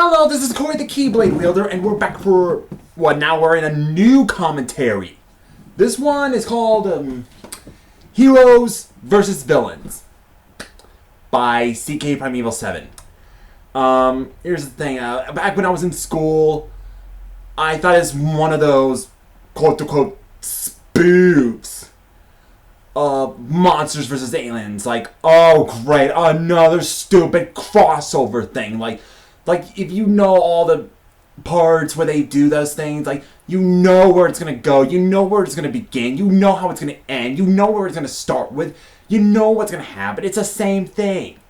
Hello, this is Corey the Keyblade Wielder, and we're back for, now we're in a new commentary. This one is called, Heroes vs. Villains by CK Primeval 7. Here's the thing, back when I was in school, I thought it was one of those, quote-unquote, spoofs of Monsters vs. Aliens. Like, oh great, another stupid crossover thing, like if you know all the parts where they do those things, like, you know where it's gonna go, you know where it's gonna begin, you know how it's gonna end, you know where it's gonna start with, you know what's gonna happen. It's the same thing.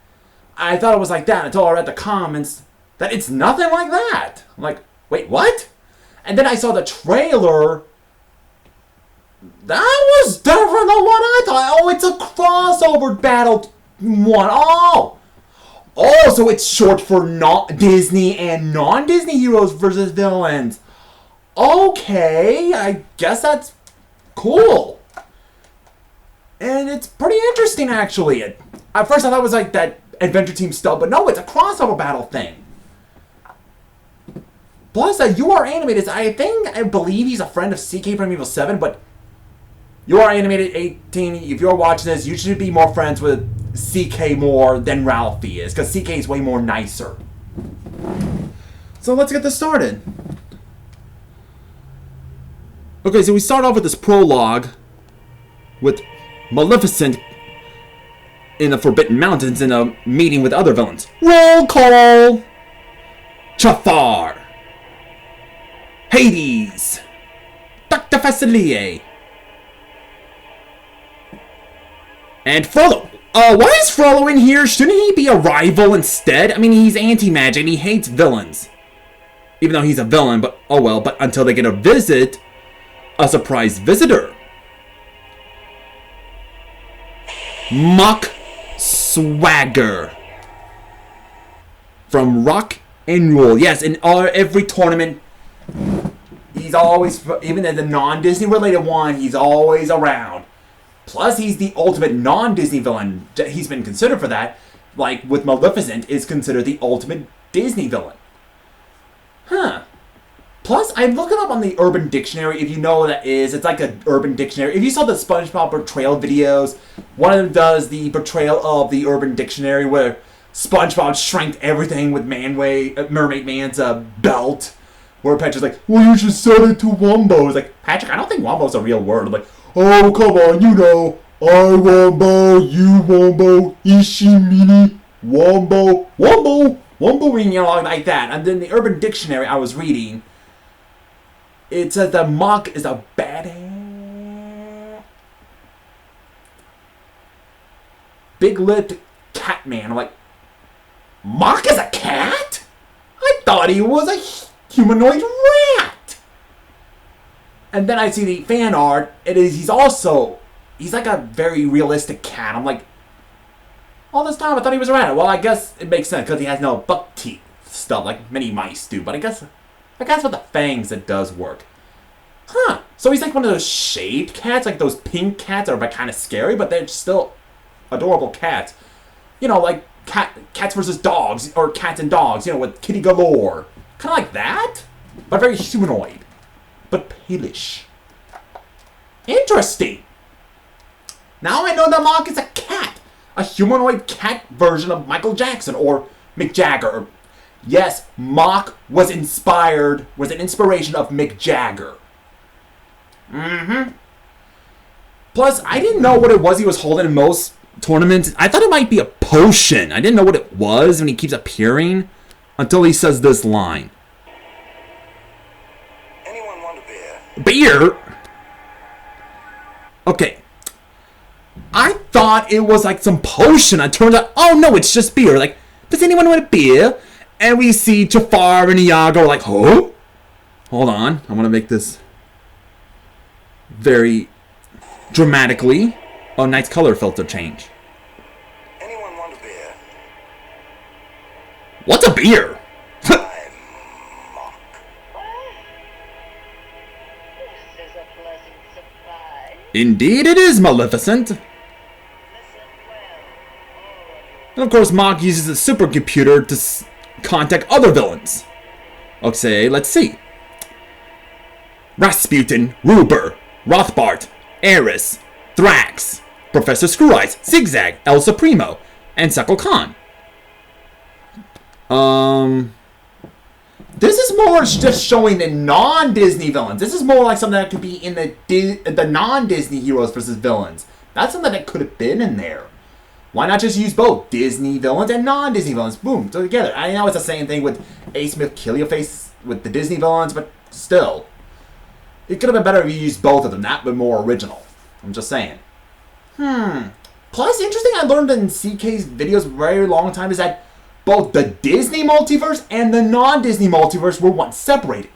I thought it was like that until I read the comments that it's nothing like that. I'm like, wait, what? And then I saw the trailer. That was different than what I thought. Oh, it's a crossover battle one. Oh, so it's short for Disney and non-Disney heroes versus villains. Okay, I guess that's cool. And it's pretty interesting, actually. At first I thought it was like that Adventure Team stuff, but no, it's a crossover battle thing. Plus, UR Animated, I believe he's a friend of CK Primeval 7, but UR Animated 18, if you're watching this, you should be more friends with CK more than Ralphie is, because CK is way more nicer. So let's get this started. Okay, so we start off with this prologue with Maleficent in the Forbidden Mountains in a meeting with other villains. Roll call! Jafar, Hades, Dr. Facilier, and Frollo. Why is Frollo in here? Shouldn't he be a rival instead? I mean, he's anti-magic and he hates villains. Even though he's a villain, but oh well. But until they get a surprise visitor. Mock Swagger from Rock and Roll. Yes, in every tournament, he's always, even in the non-Disney related one, he's always around. Plus, he's the ultimate non-Disney villain. He's been considered for that. Like, with Maleficent, is considered the ultimate Disney villain. Huh. Plus, I'm looking up on the Urban Dictionary, if you know what that is. It's like an Urban Dictionary. If you saw the SpongeBob portrayal videos, one of them does the portrayal of the Urban Dictionary where SpongeBob shrank everything with Mermaid Man's belt. Where Patrick's like, well, you should sell it to Wumbo. It's like, Patrick, I don't think Wumbo's a real word. I'm like, oh, come on, you know. I Wumbo, you Wumbo, Ishi Mini, Wumbo, you know, like that. And then the Urban Dictionary I was reading, it says that Mock is a badass, big-lipped cat man. I'm like, Mock is a cat? I thought he was a humanoid rat. And then I see the fan art. He's like a very realistic cat. I'm like, all this time I thought he was a rat. Well, I guess it makes sense because he has no buck teeth stuff like many mice do. But I guess with the fangs it does work. Huh. So he's like one of those shaved cats, like those pink cats that are kind of scary, but they're still adorable cats. You know, like cats versus dogs, or cats and dogs, you know, with kitty galore. Kind of like that, but very humanoid. But palish. Interesting. Now I know that Mock is a cat. A humanoid cat version of Michael Jackson or Mick Jagger. Yes, Mock was an inspiration of Mick Jagger. Plus, I didn't know what it was he was holding in most tournaments. I thought it might be a potion. I didn't know what it was when he keeps appearing until he says this line. Anyone want a beer? Beer? Okay. I thought it was like some potion. It turns out, oh no, it's just beer. Like, does anyone want a beer? And we see Jafar and Iago like, oh? Hold on. I want to make this very dramatically. Oh, nice color filter change. Anyone want a beer? What's a beer? I'm Mock. This is a pleasant surprise. Indeed it is, Maleficent. Listen well, all of you. And of course, Mock uses a supercomputer to contact other villains. Okay, let's see. Rasputin, Ruber, Rothbart, Eris, Thrax, Professor Screw Eyes, Zigzag, El Supremo, and Sekal Khan. This is more just showing the non-Disney villains. This is more like something that could be in the non-Disney heroes versus villains. That's something that could have been in there. Why not just use both Disney villains and non-Disney villains? Boom, together. I know it's the same thing with A. Smith Killiaface with the Disney villains, but still. It could have been better if you used both of them. That would be more original. I'm just saying. Plus, interesting I learned in CK's videos a very long time is that both the Disney multiverse and the non-Disney multiverse were once separated.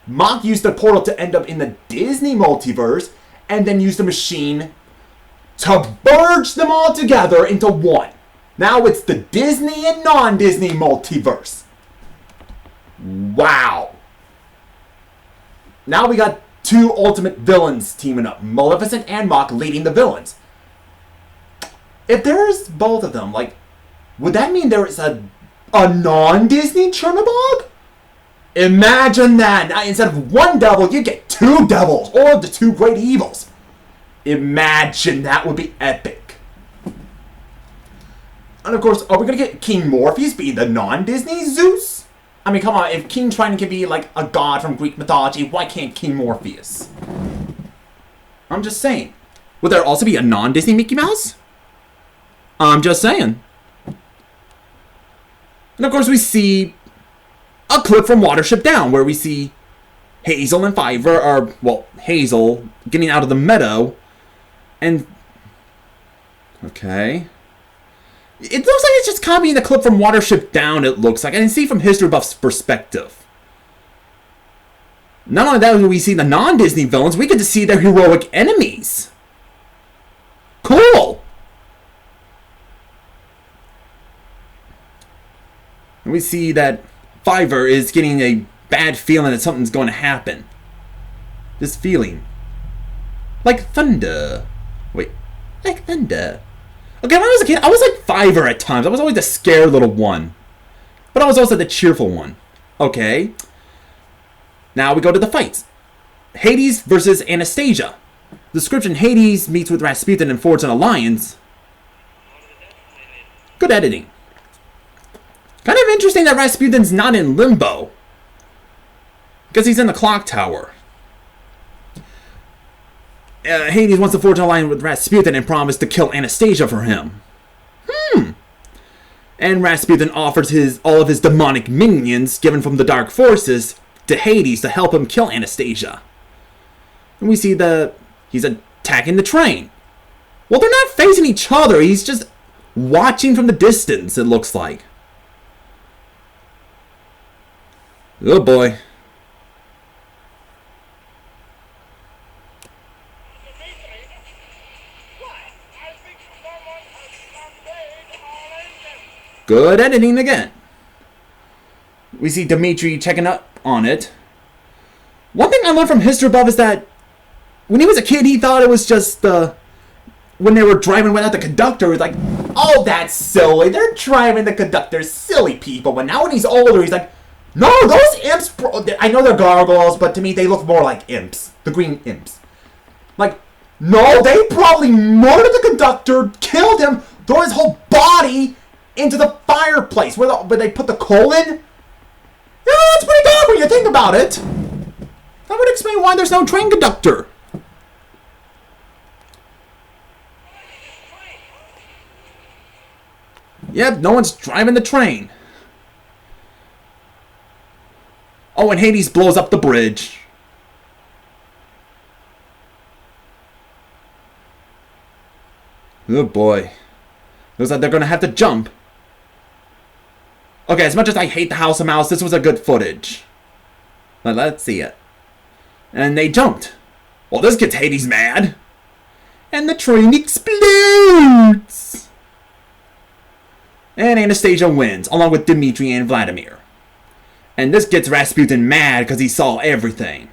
Mach used the portal to end up in the Disney multiverse and then used the machine to merge them all together into one. Now it's the Disney and non-Disney multiverse. Wow. Now we got two ultimate villains teaming up. Maleficent and Mach leading the villains. If there's both of them, like, would that mean there is a non-Disney Chernobog? Imagine that. Now, instead of one devil, you get two devils. Or the two great evils. Imagine that would be epic. And of course, are we going to get King Morpheus being the non-Disney Zeus? I mean, come on. If King Triton can be like a god from Greek mythology, why can't King Morpheus? I'm just saying. Would there also be a non-Disney Mickey Mouse? I'm just saying. And of course we see a clip from Watership Down where we see Hazel and Fiverr, or, well, Hazel getting out of the meadow. And, okay. It looks like it's just copying the clip from Watership Down, it looks like. I can see from History Buff's perspective. Not only that, when we see the non-Disney villains, we get to see their heroic enemies. Cool! And we see that Fiverr is getting a bad feeling that something's going to happen. This feeling. Like thunder. Wait. Like thunder. Okay, when I was a kid, I was like Fiverr at times. I was always the scared little one. But I was also the cheerful one. Okay. Now we go to the fights. Hades versus Anastasia. Description: Hades meets with Rasputin and forges an alliance. Good editing. Kind of interesting that Rasputin's not in limbo. Because he's in the clock tower. Hades wants to forge an alliance with Rasputin and promise to kill Anastasia for him. And Rasputin offers all of his demonic minions, given from the Dark Forces, to Hades to help him kill Anastasia. And we see he's attacking the train. Well, they're not facing each other. He's just watching from the distance, it looks like. Oh boy. Good editing again. We see Dimitri checking up on it. One thing I learned from History Buff is that when he was a kid, he thought it was just when they were driving without the conductor, he was like, oh, that's silly. They're driving the conductor, silly people. But now when he's older, he's like, no, those imps, I know they're gargoyles, but to me, they look more like imps. The green imps. Like, no, they probably murdered the conductor, killed him, threw his whole body into the fireplace where they put the coal in. Yeah, that's pretty bad when you think about it. That would explain why there's no train conductor. Yep, no one's driving the train. Oh, and Hades blows up the bridge. Oh boy. Looks like they're gonna have to jump. Okay, as much as I hate the House of Mouse, this was a good footage. Let's see it. And they jumped. Well, this gets Hades mad. And the train explodes. And Anastasia wins, along with Dimitri and Vladimir. And this gets Rasputin mad because he saw everything.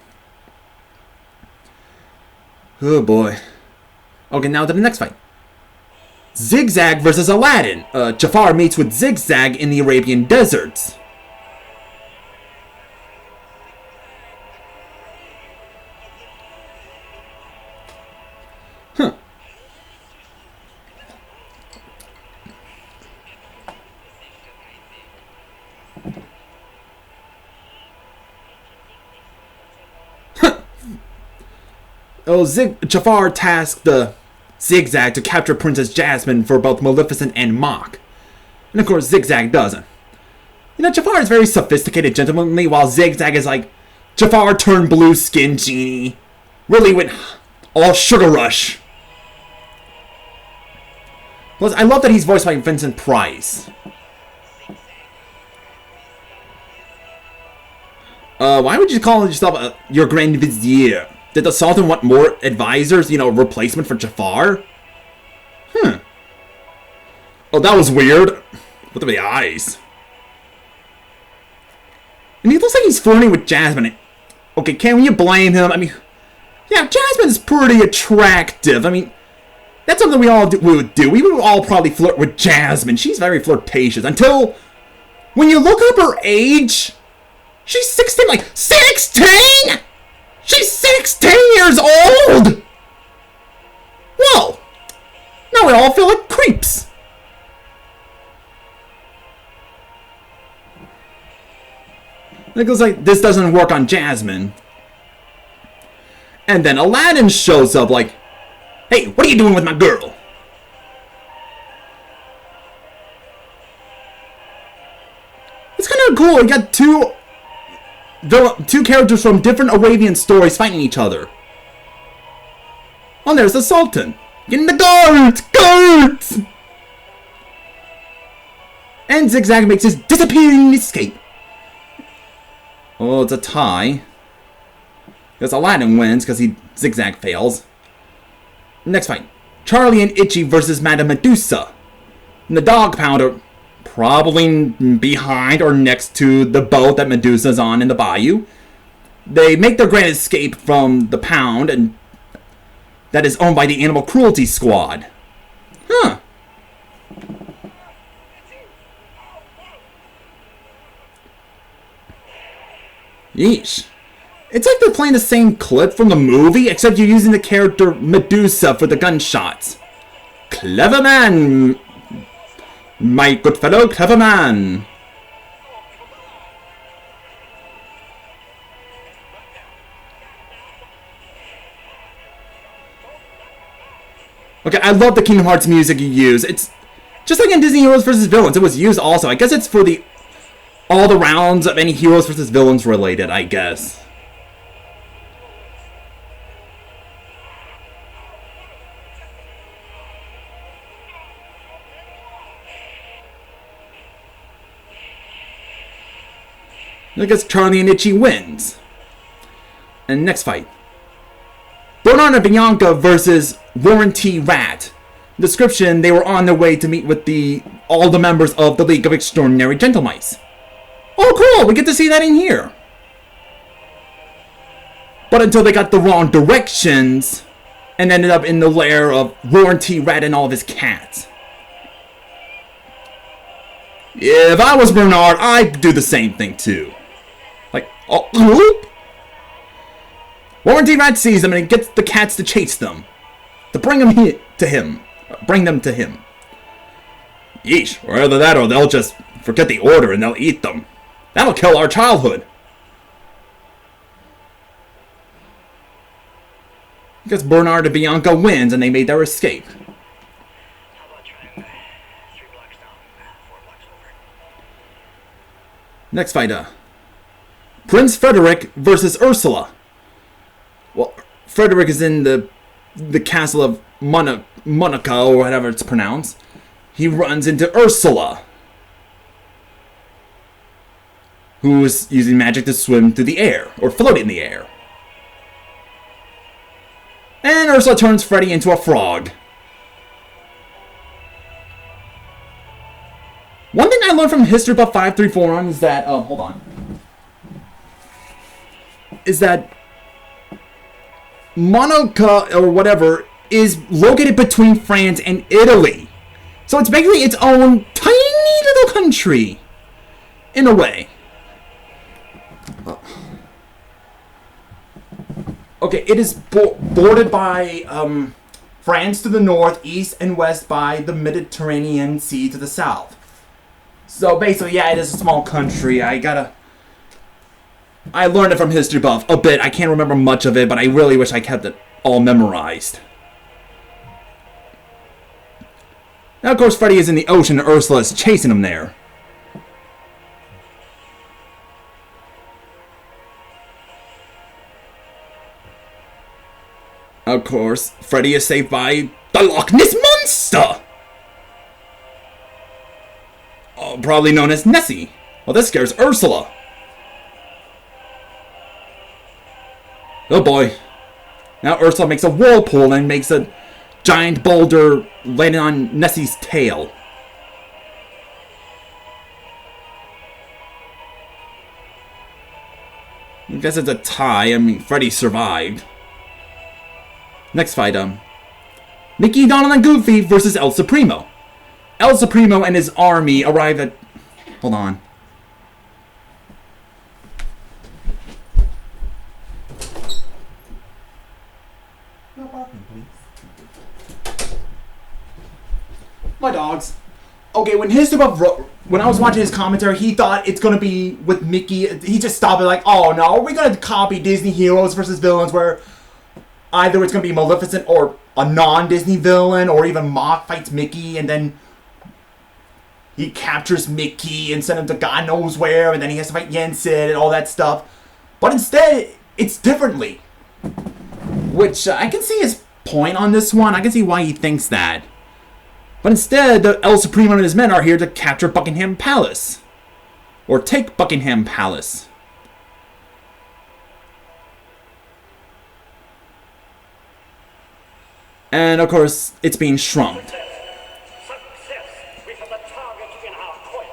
Oh boy. Okay, now to the next fight. Zigzag versus Aladdin. Jafar meets with Zigzag in the Arabian deserts. Jafar tasked the Zigzag to capture Princess Jasmine for both Maleficent and Mok. And of course, Zigzag doesn't. You know, Jafar is very sophisticated, gentlemanly, while Zigzag is like Jafar turned blue skin genie. Really went all Sugar Rush. Plus, I love that he's voiced by Vincent Price. Why would you call yourself your Grand Vizier? Did the Sultan want more advisors, you know, replacement for Jafar? Oh, that was weird. Look at the eyes. And he looks like he's flirting with Jasmine. Okay, can you blame him? I mean, yeah, Jasmine's pretty attractive. I mean, that's something we would do. We would all probably flirt with Jasmine. She's very flirtatious. Until, when you look up her age, she's 16, like, 16?! She's 16 years old! Whoa! Now we all feel like creeps. It goes like, this doesn't work on Jasmine. And then Aladdin shows up like, hey, what are you doing with my girl? It's kind of cool. You got two characters from different Arabian stories fighting each other. Oh, there's the Sultan. Get in the guards! Guards! And Zigzag makes his disappearing escape. Oh, it's a tie. Because Aladdin wins because Zigzag fails. Next fight. Charlie and Itchy versus Madame Medusa. And the dog pounder probably behind or next to the boat that Medusa's on in the bayou. They make their grand escape from the pound and that is owned by the Animal Cruelty Squad. Huh. Yeesh. It's like they're playing the same clip from the movie, except you're using the character Medusa for the gunshots. Clever man! My good fellow, clever man! Okay, I love the Kingdom Hearts music you use. It's just like in Disney Heroes vs. Villains. It was used also. I guess it's for all the rounds of any Heroes vs. Villains related, I guess. I guess Charlie and Itchy wins. And next fight. Bernard and Bianca versus Warren T. Rat. Description, they were on their way to meet with all the members of the League of Extraordinary Gentlemice. Oh cool, we get to see that in here. But until they got the wrong directions and ended up in the lair of Warren T. Rat and all of his cats. If I was Bernard, I'd do the same thing too. Like, oh, whoop. Warren T. Rat sees them and he gets the cats to chase them. To bring them to him. Bring them to him. Yeesh, or either that or they'll just forget the order and they'll eat them. That'll kill our childhood. Because Bernard and Bianca wins and they made their escape. How about trying 3 blocks down, 4 blocks over? Next fight, Prince Frederick versus Ursula. Well, Frederick is in the castle of Monaco, or whatever it's pronounced. He runs into Ursula, who is using magic to swim through the air, or float in the air. And Ursula turns Freddy into a frog. One thing I learned from History Buff 534 is that, hold on. Is that Monaco, or whatever, is located between France and Italy. So it's basically its own tiny little country. In a way. Okay, it is bordered by France to the north, east and west by the Mediterranean Sea to the south. So basically, yeah, it is a small country. I learned it from History Buff a bit. I can't remember much of it, but I really wish I kept it all memorized. Now, of course, Freddy is in the ocean and Ursula is chasing him there. Of course, Freddy is saved by the Loch Ness Monster! Oh, probably known as Nessie. Well, this scares Ursula. Oh boy. Now Ursula makes a whirlpool and makes a giant boulder landing on Nessie's tail. I guess it's a tie. I mean, Freddy survived. Next fight, Mickey, Donald, and Goofy versus El Supremo. El Supremo and his army arrive at... Hold on. No barking, please. My dogs. Okay, when I was watching his commentary, he thought it's gonna be with Mickey. He just stopped it like, oh no, we're gonna copy Disney heroes versus villains where either it's gonna be Maleficent or a non-Disney villain, or even Mock fights Mickey and then he captures Mickey and sends him to God knows where, and then he has to fight Jensen and all that stuff. But instead, it's differently. Which, I can see his point on this one. I can see why he thinks that. But instead, the El Supremo and his men are here to capture Buckingham Palace. Or take Buckingham Palace. And, of course, it's being shrunk. We have the target in our coil.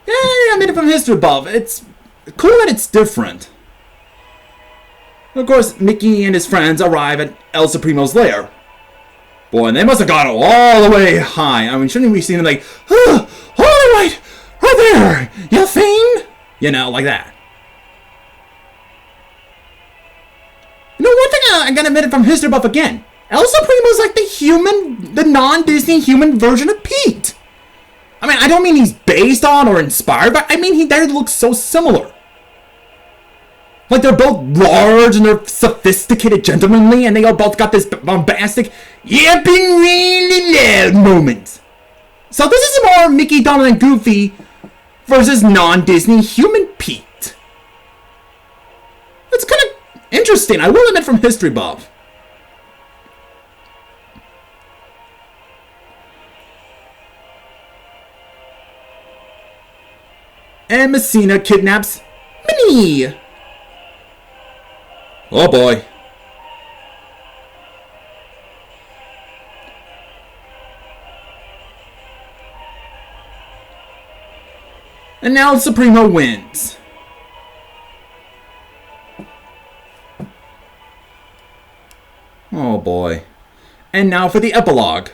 Yeah, I made it from History Buff. It's cool that it's different. Of course, Mickey and his friends arrive at El Supremo's lair. Boy, and they must have gone all the way high. I mean, shouldn't we see them like, oh, right there, you fiend? You know, like that. You know, one thing I gotta admit it from History Buff again. El Supremo's like the non-Disney human version of Pete. I mean, I don't mean he's based on or inspired, but I mean they look so similar. Like they're both large and they're sophisticated, gentlemanly, and they all both got this bombastic, yapping really loud moment. So this is more Mickey, Donald, and Goofy versus non-Disney human Pete. It's kind of interesting, I will admit, from History Buff. And Messina kidnaps Minnie. Oh boy. And now El Supremo wins. Oh boy. And now for the epilogue.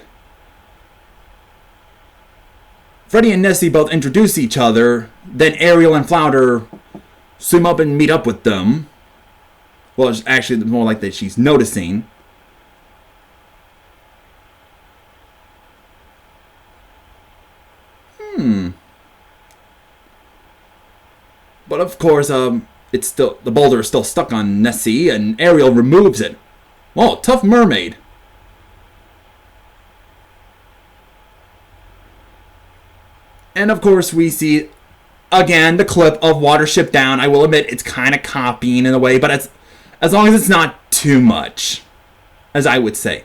Freddy and Nessie both introduce each other, then Ariel and Flounder swim up and meet up with them. Well, it's actually more like that she's noticing. But of course, it's still, the boulder is still stuck on Nessie, and Ariel removes it. Oh, tough mermaid. And of course, we see again the clip of Watership Down. I will admit it's kind of copying in a way, but as long as it's not too much, as I would say.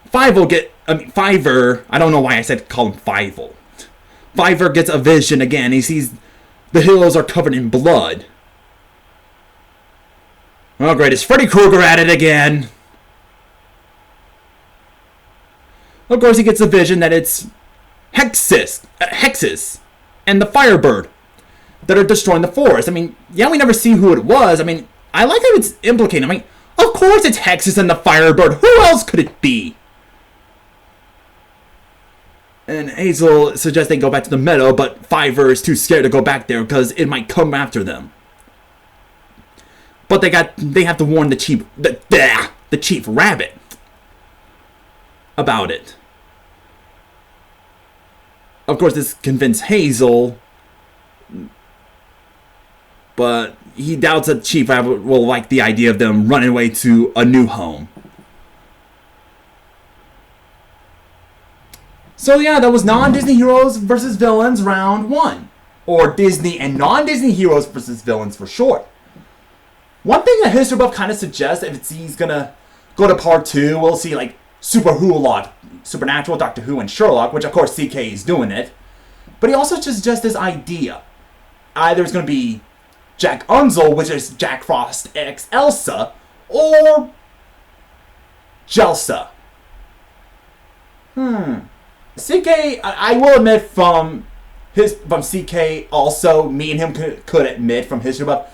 Fiver, I don't know why I said call him Fievel. Fiver gets a vision again. He sees the hills are covered in blood. Oh great, it's Freddy Krueger at it again. Of course, he gets a vision that it's Hexes and the Firebird that are destroying the forest. I mean, yeah, we never see who it was. I mean, I like how it's implicated. I mean, of course it's Hexes and the Firebird. Who else could it be? And Hazel suggests they go back to the meadow, but Fiver is too scared to go back there because it might come after them. But they have to warn the chief Rabbit. about it. Of course, this convinced Hazel, but he doubts that Chief Rabbit will like the idea of them running away to a new home. So yeah, that was non-Disney heroes versus villains round 1. Or Disney and non-Disney heroes versus villains for short. One thing that History Buff kind of suggests, if he's gonna go to part 2, we'll see like Supernatural, Doctor Who, and Sherlock, which of course CK is doing it. But he also suggests this idea. Either it's gonna be Jack Unzel, which is Jack Frost x Elsa, or Jelsa. CK, I will admit from CK also, me and him could admit from History Buff,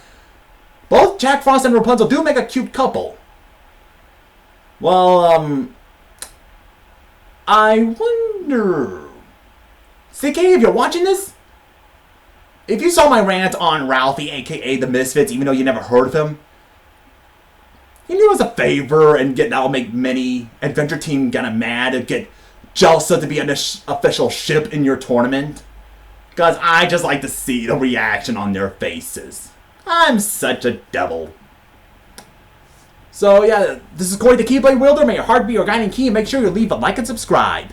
both Jack Frost and Rapunzel do make a cute couple. Well, I wonder, CK, if you're watching this, if you saw my rant on Ralphie, aka the Misfits, even though you never heard of him, you do us a favor and that'll make many Adventure Team kind of mad and get Jelsa to be an official ship in your tournament. Because I just like to see the reaction on their faces. I'm such a devil. So yeah, this is Corey the Keyblade Wielder. May your heart be your guiding key, and make sure you leave a like and subscribe.